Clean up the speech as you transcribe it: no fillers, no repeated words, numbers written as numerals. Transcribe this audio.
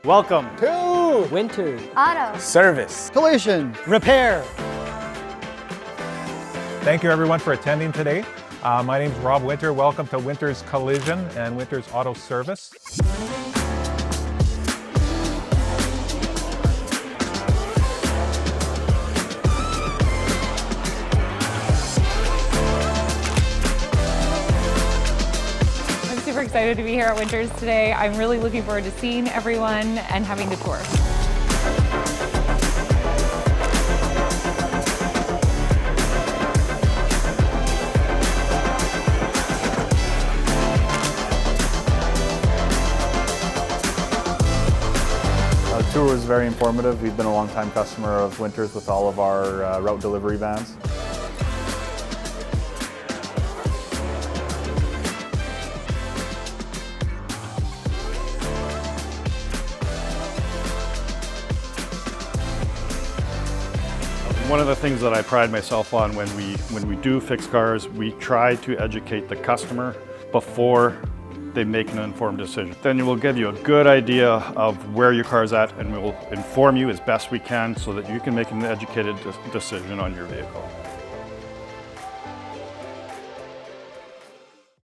Welcome to Winter Auto Service Collision Repair. Thank you everyone for attending today. My name is Rob Winter. Welcome to Winter's Collision and Winter's Auto Service. I'm super excited to be here at Winters today. I'm really looking forward to seeing everyone and having the tour. The tour was very informative. We've been a long-time customer of Winters with all of our route delivery vans. One of the things that I pride myself on when we do fix cars, we try to educate the customer before they make an informed decision. Then we'll give you a good idea of where your car's at, and we will inform you as best we can so that you can make an educated decision on your vehicle.